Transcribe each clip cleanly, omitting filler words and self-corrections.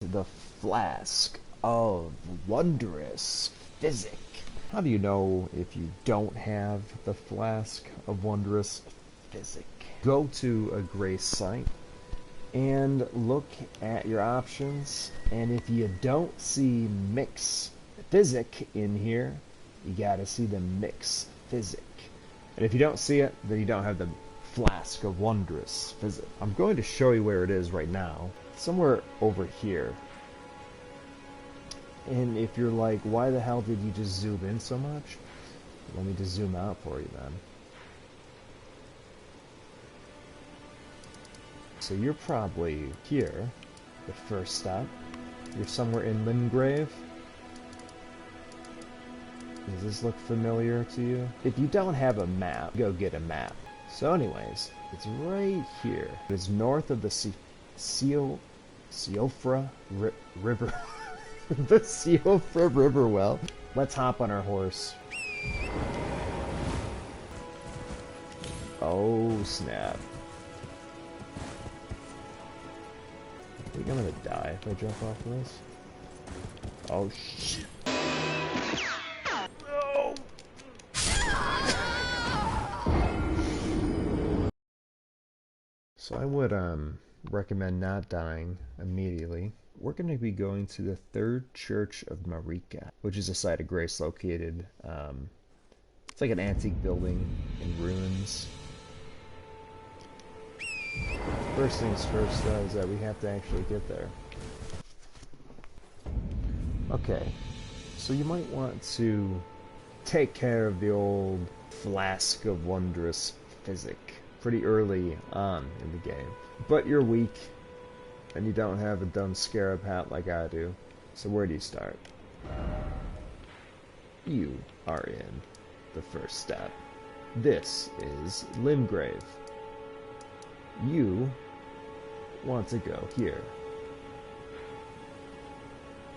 The Flask of Wondrous Physick. How do you know if you don't have the Flask of Wondrous Physick? Go to a Grace site and look at your options, and if you don't see Mix Physick in here, you gotta see the Mix Physick. And if you don't see it, then you don't have the Flask of Wondrous Physick. I'm going to show you where it is right now. Somewhere over here. And if you're like, why the hell did you just zoom in so much? Let me just zoom out for you then. So you're probably here, the first stop. You're somewhere in Limgrave. Does this look familiar to you? If you don't have a map, go get a map. So anyways, it's right here. It's north of the Siofra River. The Siofra River well. Let's hop on our horse. Oh snap. I think I'm gonna die if I jump off of this. Oh shit. No. So I would recommend not dying immediately. We're going to be going to the Third Church of Marika, which is a site of grace located. It's like an antique building in ruins. First things first, though, is that we have to actually get there. Okay, so you might want to take care of the old Flask of Wondrous Physick pretty early on in the game. But you're weak, and you don't have a dumb scarab hat like I do. So where do you start? You are in the first step. This is Limgrave. You want to go here.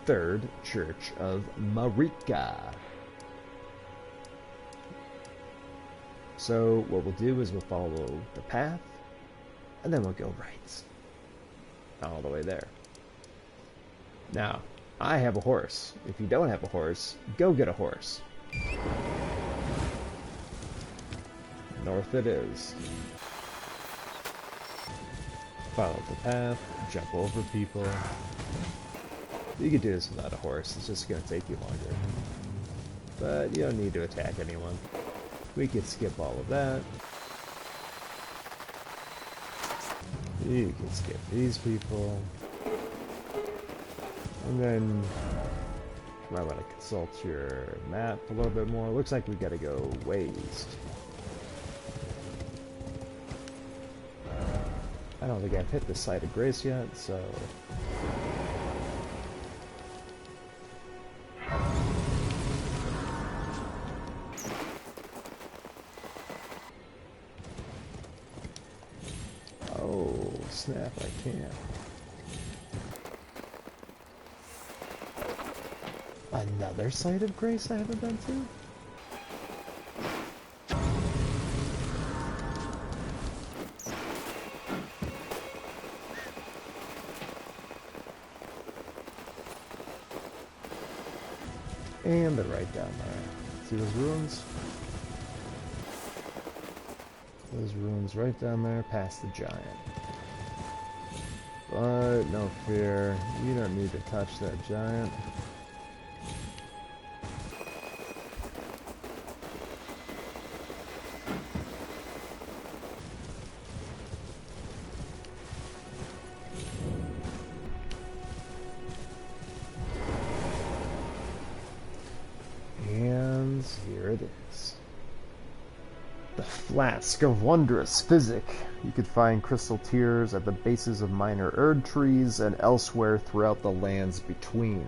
Third Church of Marika. So what we'll do is we'll follow the path, and then we'll go right. All the way there. Now, I have a horse. If you don't have a horse, go get a horse. North it is. Follow the path, jump over people. You can do this without a horse, it's just going to take you longer. But you don't need to attack anyone. We could skip all of that. You can skip these people. And then you might want to consult your map a little bit more. Looks like we gotta go way east. I don't think I've hit the site of grace yet, so... Oh, snap, I can't. Another site of grace I haven't been to? And they're right down there. See those ruins? Those ruins right down there past the giant. But no fear, you don't need to touch that giant. And here it is. The Flask of Wondrous Physick. You could find crystal tears at the bases of minor Erd trees and elsewhere throughout the lands between.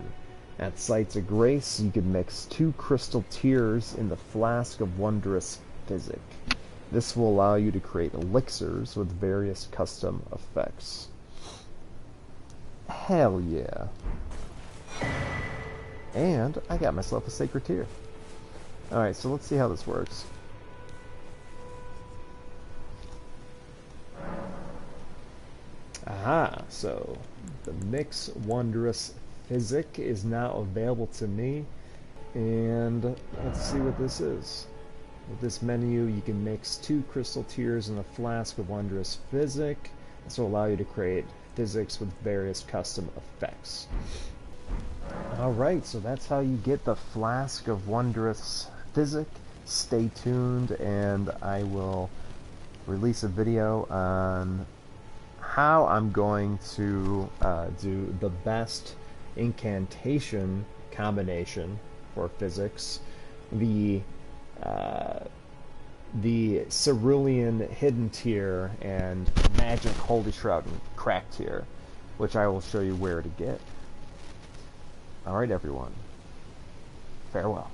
At sites of grace, you could mix 2 crystal tears in the Flask of Wondrous Physick. This will allow you to create elixirs with various custom effects. Hell yeah. And I got myself a sacred tear. Alright, so let's see how this works. Aha, so So the Mix Wondrous Physick is now available to me, and let's see what this is. With this menu, you can mix 2 crystal tears in a Flask of Wondrous Physick. This will allow you to create physics with various custom effects. Alright, so that's how you get the Flask of Wondrous Physick. Stay tuned, and I will release a video on how I'm going to do the best incantation combination for physics. The Cerulean Hidden Tier and Magic Holy Shroud and Crack Tier, which I will show you where to get. Alright everyone, farewell.